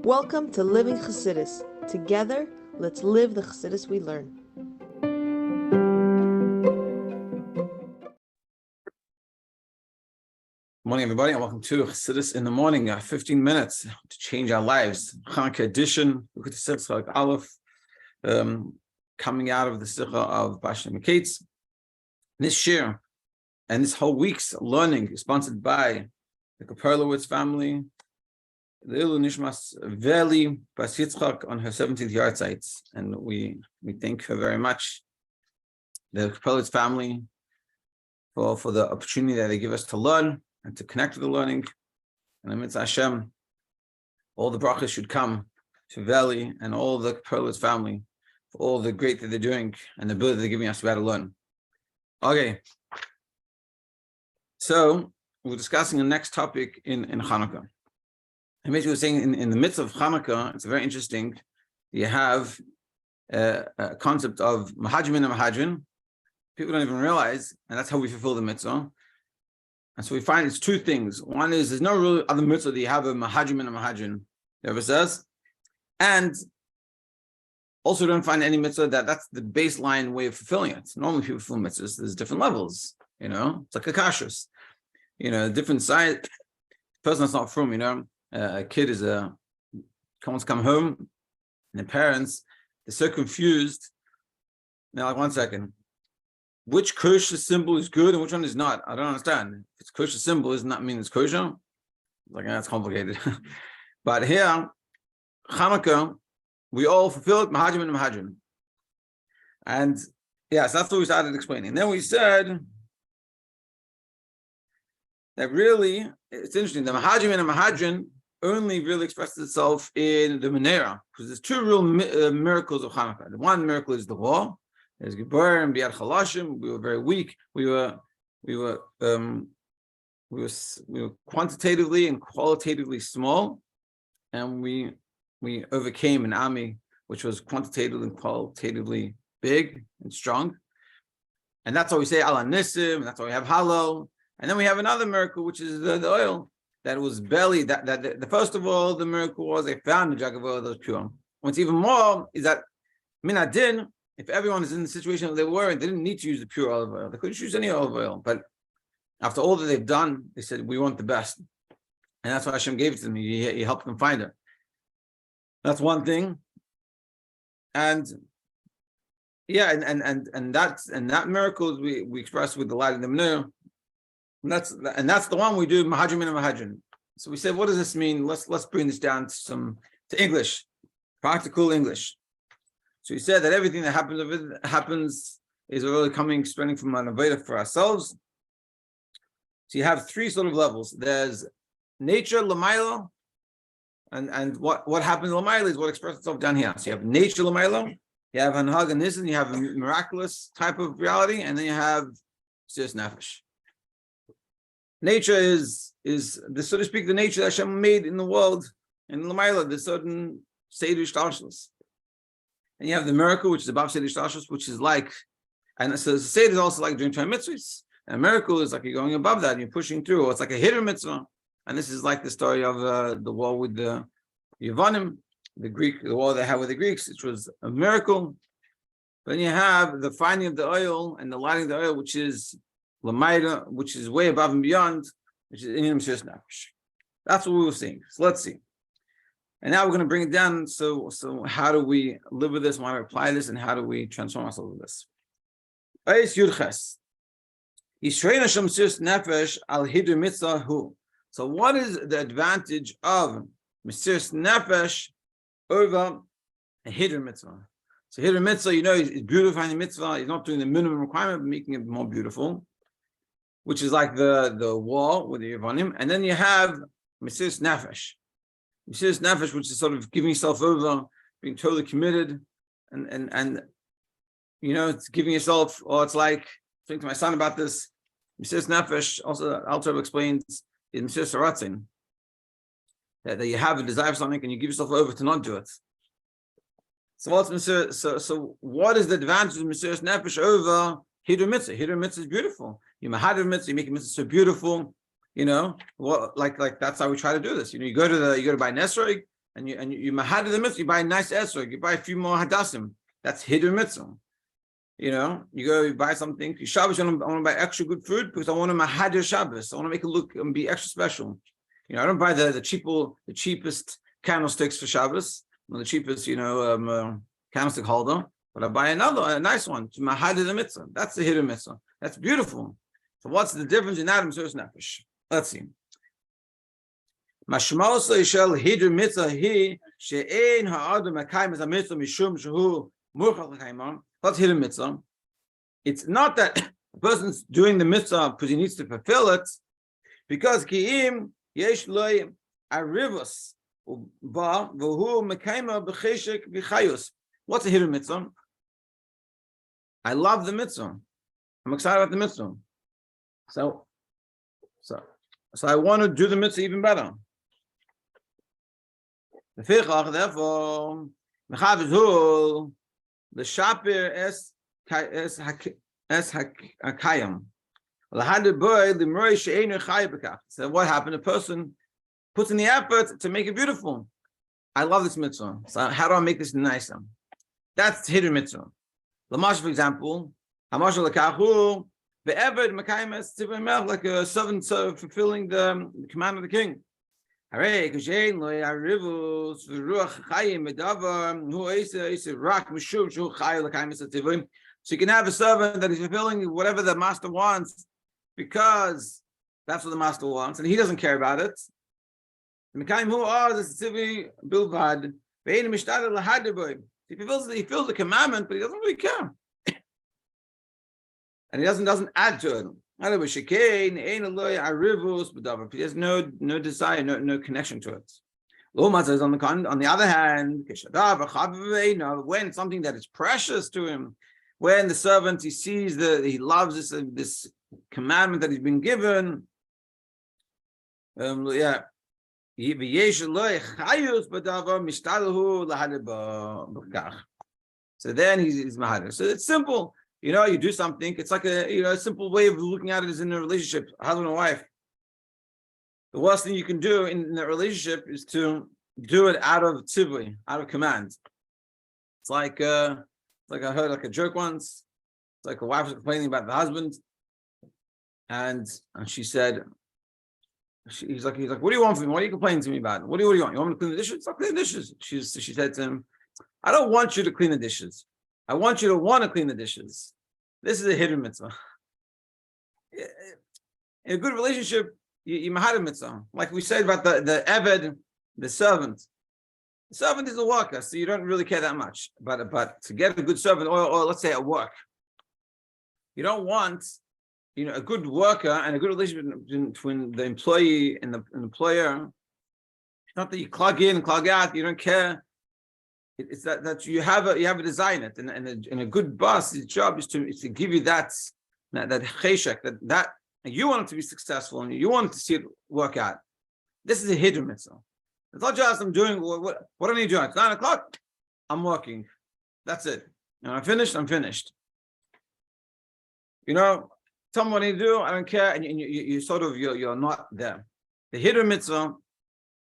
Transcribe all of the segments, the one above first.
Welcome to Living Chassidus. Together, let's live the Chassidus we learn. Good morning, everybody, and welcome to Chassidus in the morning. 15 minutes to change our lives. Chanukah edition. Look at the Sikha Aleph, coming out of the Sikha of Miketz. This Shiur and this whole week's learning is sponsored by the Kaperlowitz family, the Ilu Nishmas Veli Bas Yitzchak on her 17th yahrzeit, and we thank her very much, the Kaperlowitz family, for the opportunity that they give us to learn and to connect with the learning. And amidst Hashem, all the brachas should come to Veli and all the Kaperlowitz family for all the great that they're doing and the ability they're giving us to be able to learn. Okay, so we're discussing the next topic in Chanukah. And basically, we're saying in the midst of Chanukah, it's very interesting. You have a concept of mahajmin and mahajin. People don't even realize, and that's how we fulfill the mitzvah. And so we find it's two things. One is there's no real other mitzvah that you have a mahajmin and mahajin. It ever says, and also don't find any mitzvah that's the baseline way of fulfilling it. Normally, people fulfill mitzvahs. There's different levels. It's like a kashrus. Different size. Person that's not from, a kid wants to come home, and the parents, they're so confused. They're like, 1 second, which kosher symbol is good and which one is not? I don't understand. If it's kosher symbol, doesn't that mean it's kosher? Like, that's complicated. But here, Chanukah, we all fulfill it, mahajim and mahajim. And yes, that's what we started explaining. Then we said that really, it's interesting, the mahajim and mahajin only really expresses itself in the menorah, because there's two real miracles of Chanukah. The one miracle is the wall. There's Gibor and Biad Chalashim. We were very weak. We were quantitatively and qualitatively small, and we overcame an army which was quantitatively and qualitatively big and strong. And that's why we say Ala Nisim, and that's why we have Hallel. And then we have another miracle, which is the oil. That was belly. The first of all, the miracle was they found the jug of oil that was pure. What's even more is that minadin, if everyone is in the situation that they were, they didn't need to use the pure olive oil. They couldn't use any olive oil. But after all that they've done, they said, we want the best. And that's why Hashem gave it to them. He helped them find it. That's one thing. And yeah, and that miracle we express with the light of the menorah. And that's the one we do mahajim and mahajin. So we said, what does this mean? Let's bring this down to English, practical English. So we said that everything that happens is really spreading from an avodah for ourselves. So you have three sort of levels. There's nature, l'mayla, and what happens l'mayla is what expresses itself down here. So you have nature, l'mayla, you have hanhag and nisan, you have a miraculous type of reality, and then you have siyas nefesh. Nature is the, so to speak, the nature that Hashem made in the world, in l'mayla, the certain seder shtalshus. And you have the miracle, which is above seder shtalshus, which is like, and so the seder is also like doing 20 mitzvahs. And a miracle is like you're going above that and you're pushing through, or it's like a hidden mitzvah. And this is like the story of the war with the Yevanim, the war they had with the Greeks, which was a miracle. But then you have the finding of the oil and the lighting of the oil, which is Lamaida, which is way above and beyond, which is in Siyas Nefesh. That's what we were seeing. So let's see. And now we're going to bring it down. So how do we live with this? Why do we apply this? And how do we transform ourselves with this? Eis Yudches. Yisrael Hashem Siyas Nefesh al Hidur Mitzvah Hu. So what is the advantage of Siyas Nefesh over a Hidur Mitzvah? So Hidur Mitzvah, is beautifying the mitzvah. He's not doing the minimum requirement, but making it more beautiful, which is like the wall with the Yevanim. And then you have Siyas Nefesh. Siyas Nefesh, which is sort of giving yourself over, being totally committed, and it's giving yourself, or it's like, speaking to my son about this, Siyas Nefesh, also Alter explains in Siyas Haratzin, that you have a desire for something and you give yourself over to not do it. So what's so what is the advantage of Siyas Nefesh over Hidur Mitzvah? Hidur Mitzvah is beautiful. You Mahadir Mitzvah, you make a mitzvah so beautiful. Like that's how we try to do this. You go to buy Nesrog, and you mahad the mitzvah, you buy a nice esrog, you buy a few more hadassim. That's hidur mitzvah. You know, you go, you buy something. Shabbos, I want to buy extra good food because I want to mahad Shabbos. I want to make it look and be extra special. You know, I don't buy the cheapest candlesticks for Shabbos, the cheapest, candlestick holder, but I buy a nice one to mahad the mitzvah. That's the hidur mitzvah. That's beautiful. So what's the difference in Adam Mesiras Nefesh? Let's see. Mashmaos shel hidur mitzvah hi she'ein ha'adam mekayim es mitzvah mishum shehu murchach l'kayimah. What's hidur mitzvah? It's not that the person's doing the mitzvah because he needs to fulfill it, because ki'im yesh loy arivos ba v'hu mekayimah b'cheshek b'chayus. What's a hidur mitzvah? I love the mitzvah. I'm excited about the mitzvah. So I want to do the mitzvah even better. Therefore, the shapir es hakayam. So what happened? The person puts in the effort to make it beautiful. I love this mitzvah. So how do I make this nicer? That's hidur mitzvah. Lamash, for example, like a servant fulfilling the command of the king. So you can have a servant that is fulfilling whatever the master wants because that's what the master wants, and he doesn't care about it. He fulfills the commandment, but he doesn't really care. And he doesn't add to it. He has no desire, no connection to it. On the other hand, when something that is precious to him, when the servant, he sees that he loves this commandment that he's been given, so then he's mahadr. So it's simple. You know, you do something. It's like a simple way of looking at it is in a relationship, husband and wife. The worst thing you can do in a relationship is to do it out of tzivui, out of command. It's like I heard like a joke once. It's like a wife was complaining about the husband, and she said, he's like, what do you want from me? What are you complaining to me about? What do you want? You want me to clean the dishes? I'll clean the dishes. She said to him, I don't want you to clean the dishes. I want you to want to clean the dishes. This is a hidur mitzvah. In a good relationship, you mahadr mitzvah. Like we said about the eved, the servant. The servant is a worker, so you don't really care that much. But to get a good servant, or let's say at work, you don't want a good worker and a good relationship between the employee and the employer. It's not that you clog in and clog out. You don't care. It's that you have a design it, and a good boss, his job is to give you that cheshek, that you want it to be successful and you want to see it work out. This is a hidur mitzvah. It's not just I'm doing what I need to do. It's 9 o'clock. I'm working. That's it. And I'm finished. Tell me what I need to do. I don't care. And you're not there. The hidur mitzvah.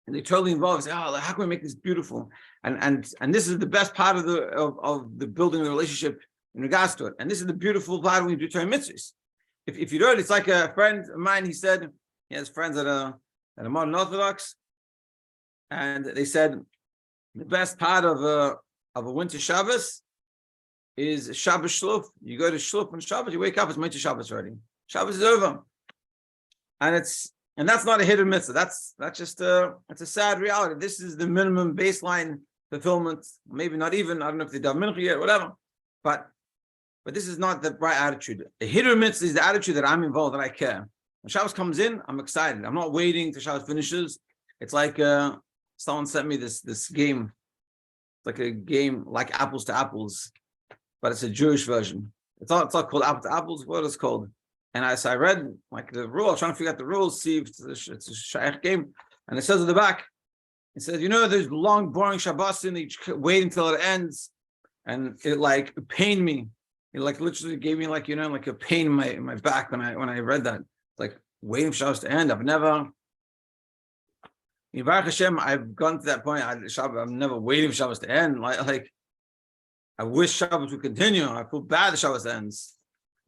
And they totally involved. Say, how can we make this beautiful? And this is the best part of the building of the relationship in regards to it. And this is the beautiful part when you do Torah mitzvahs. If you do it, it's like a friend of mine. He said he has friends that are modern Orthodox, and they said the best part of a winter Shabbos is Shabbos Shluf. You go to Shluf on Shabbos, you wake up, it's winter Shabbos already. Shabbos is over, and that's not a hidur mitzvah. That's just it's a sad reality. This is the minimum baseline fulfillment. Maybe not even. I don't know if they daven mincha yet, whatever. But this is not the right attitude. The hidur mitzvah is the attitude that I'm involved, that I care. When Shabbos comes in, I'm excited. I'm not waiting till Shabbos finishes. It's like someone sent me this game. It's like a game like Apples to Apples, but it's a Jewish version. It's not called Apples to Apples. What is it called? And I read like the rule, I was trying to figure out the rules, see if it's a shaykh game. And it says at the back, it says, there's long, boring Shabbos and you wait until it ends. And it like pained me. It like literally gave me like a pain in my back when I read that. It's like waiting for Shabbos to end. I've never In Baruch Hashem, I've gone to that point. I'm never waiting for Shabbos to end. Like I wish Shabbos would continue. I feel bad that Shabbos ends.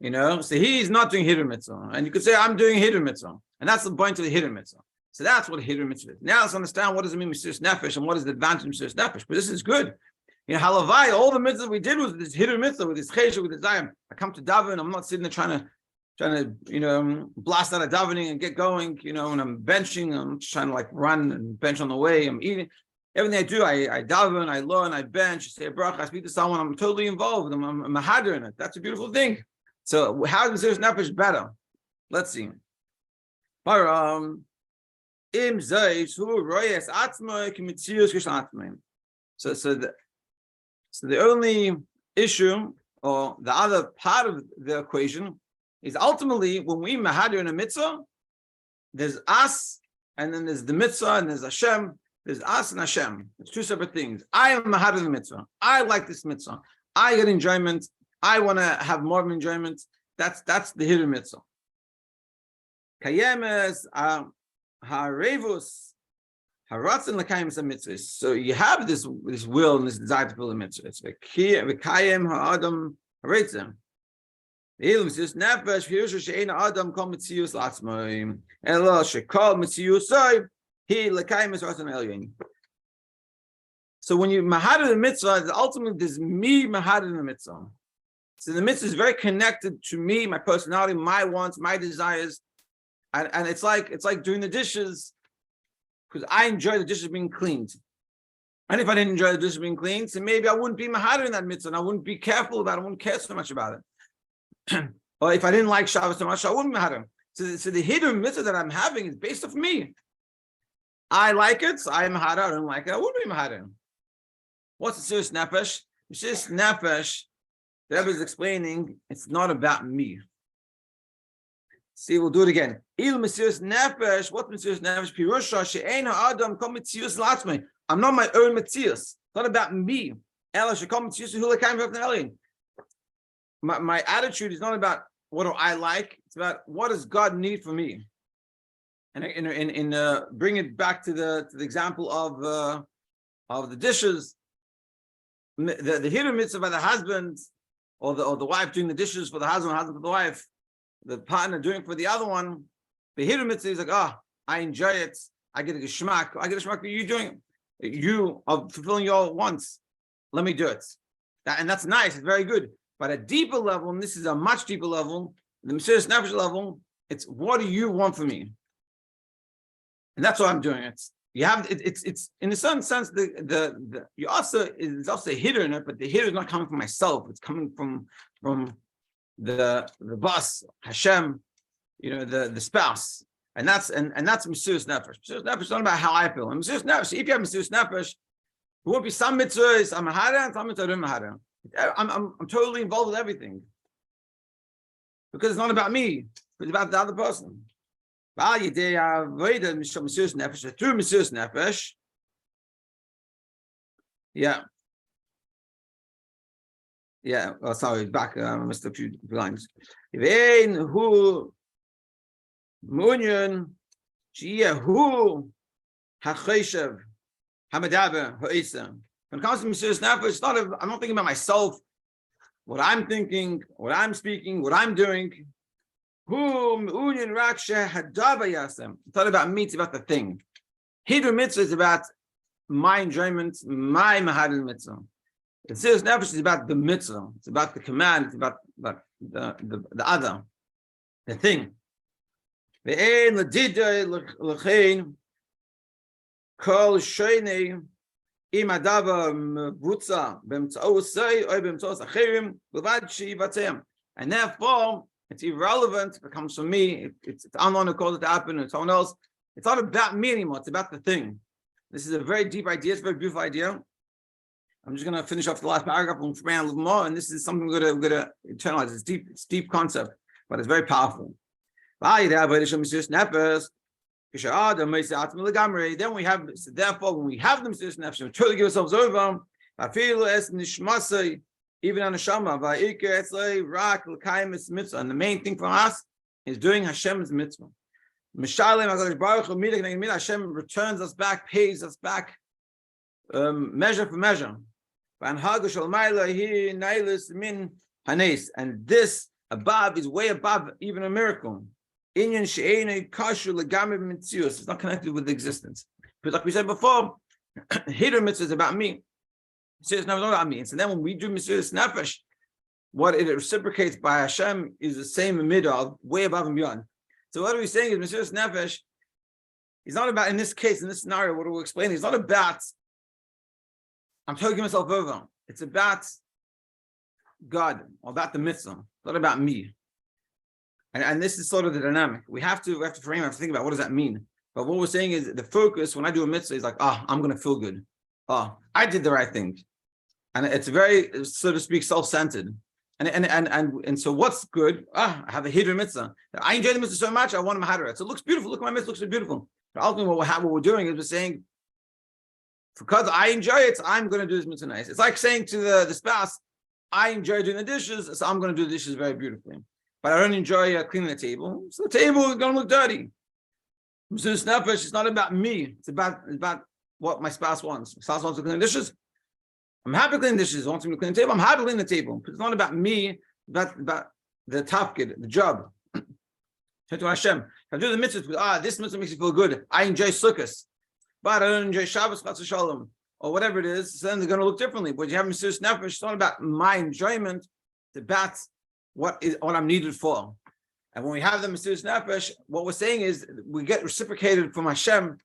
So he's not doing Hidur Mitzvah. And you could say, I'm doing Hidur Mitzvah. And that's the point of the Hidur Mitzvah. So that's what Hidur Mitzvah is. Now let's understand what does it mean Mesiras Nefesh and what is the advantage of Mesiras Nefesh. But this is good. Halavai, all the mitzvahs we did was this Hidur Mitzvah, with this Chesed, with this Zayim. I come to daven, I'm not sitting there trying to blast out of davening and get going, and I'm benching, I'm just trying to like run and bench on the way, I'm eating. Everything I do, I daven, I learn, I bench, I say a bracha, I speak to someone, I'm totally involved, I'm a hadder in it. That's a beautiful thing. So how is Mesiras Nefesh better? Let's see. So the only issue, or the other part of the equation, is ultimately when we mahadir in a mitzvah, there's us, and then there's the mitzvah, and there's Hashem. There's us and Hashem. It's two separate things. I am mahadir the mitzvah. I like this mitzvah. I get enjoyment. I want to have more of enjoyment. That's the Hidur Mitzvah. Kayemes harevus haratzin l'kayim mitzvahs. So you have this will and this desire to fulfill the mitzvah. It's v'kayim ha'adam haretzim. Eilum Mesiras Nefesh pirusha she'ein adam kol mitzius la'atzmai ela shekol mitziusai he l'kayim ratzon elyon. So when you mahadir the mitzvah, ultimately there's me mahadir the mitzvah. So the mitzvah is very connected to me, my personality, my wants, my desires, and it's like doing the dishes, because I enjoy the dishes being cleaned. And if I didn't enjoy the dishes being cleaned, so maybe I wouldn't be mahadir in that mitzvah, and I wouldn't be careful about it, I wouldn't care so much about it. Or if I didn't like Shabbos so much, I wouldn't be mahadir. So the Hidur Mitzvah that I'm having is based off me. I like it, so I'm mahadir. I don't like it, I wouldn't be mahadir. What's the Mesiras Nefesh? Mesiras Nefesh, the Rebbe is explaining, it's not about me. See, we'll do it again. Il Mesiras Nefesh, what Mesiras Nefesh? Pirusha she'ein ha'adam kol mitzius l'atzmai. I'm not my own mitzius. It's not about me. Ela shekol mitzius hu l'kayim ratzon elyon. My attitude is not about what do I like. It's about what does God need from me. And in bring it back to the example of the dishes. The Hidur Mitzvah by the husband, or the wife doing the dishes for the husband for the wife, the partner doing it for the other one. The Hidur Mitzvah is like, I enjoy it. I get a geschmack. For you doing it. You are fulfilling your wants. Let me do it. And that's nice. It's very good. But at a deeper level, and this is a much deeper level, the Mesiras Nefesh level, it's what do you want from me? And that's what I'm doing. It's in a certain sense you also is also a hitter in it, but the hitter is not coming from myself. It's coming from the boss, Hashem, the spouse, and that's Mesiras Nefesh. Mesiras Nefesh is not about how I feel. And Mesiras Nefesh, if you have Mesiras Nefesh, there won't be some mitzvahs I'm mahadir and some mitzvahs I don't mahadir. I'm totally involved with everything because it's not about me. It's about the other person. Through Mesiras Nefesh, yeah. Oh, sorry, back. I missed a few lines. Who munyan who hacheshev hamadaber ha'isa. When it comes to Mesiras Nefesh, I'm not thinking about myself, what I'm thinking, what I'm speaking, what I'm doing. It's not about me, it's about the thing. Hidur Mitzvah is about my enjoyment, my mahadir mitzvah. Mesiras Nefesh is about the mitzvah, it's about the command, it's about the other, the thing. And therefore, it's irrelevant if it comes from me. It's unknown who caused it to happen, or someone else. It's not about me anymore. It's about the thing. This is a very deep idea. It's a very beautiful idea. I'm just going to finish off the last paragraph and expand a little more. And this is something we're going to internalize. It's deep concept, but it's very powerful. Then we have, therefore, when we have the Mesiras Nefesh, we totally give ourselves over. Even on the Shama, and the main thing for us is doing Hashem's mitzvah. Hashem returns us back, pays us back, measure for measure. And this above is way above even a miracle. It's not connected with existence. Because like we said before, Hiddur mitzvah is about me. It's not about me. And so then when we do Mesiras Nefesh, what it reciprocates by Hashem is the same midah, way above and beyond. So what are we saying is Mesiras Nefesh is not about, in this case, in this scenario, what we're explaining, it's not about I'm taking myself over. It's about God, or about the mitzvah. It's not about me. And this is sort of the dynamic. We have to frame, we have to think about what does that mean. But what we're saying is the focus when I do a mitzvah is like, I'm going to feel good. I did the right thing. And it's very, so to speak, self-centered. And so what's good? I have a hiddur mitzvah. I enjoy the mitzvah so much, I want to mahadar it. So it looks beautiful. Look at my mitzvah, looks so beautiful. But ultimately what we're doing is we're saying, because I enjoy it, I'm going to do this mitzvah nice. It's like saying to the spouse, I enjoy doing the dishes, so I'm going to do the dishes very beautifully. But I don't enjoy cleaning the table, so the table is going to look dirty. Mesiras Nefesh, it's not about me. It's about what my spouse wants. My spouse wants to clean the dishes. I'm happy cleaning dishes. Wants me to clean the table. I'm happy cleaning the table. It's not about me. It's about the tafkid, the job. Turn to Hashem. I do the mitzvah because this mitzvah makes me feel good. I enjoy sukkahs, but I don't enjoy Shabbos, Chas Shalom, or whatever it is. So then they're going to look differently. But you have Mesiras Nefesh. It's not about my enjoyment. It's about what I'm needed for. And when we have the Mesiras Nefesh, what we're saying is we get reciprocated from Hashem,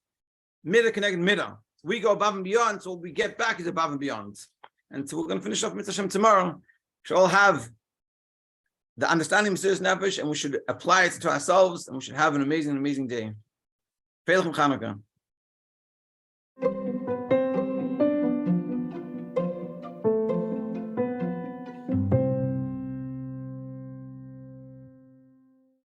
midah connected midah. We go above and beyond, so what we get back is above and beyond. And so we're going to finish off Mitzvah Hashem tomorrow. We should all have the understanding of Mesiras Nefesh, and we should apply it to ourselves, and we should have an amazing, amazing day. Feilchem Chanukah.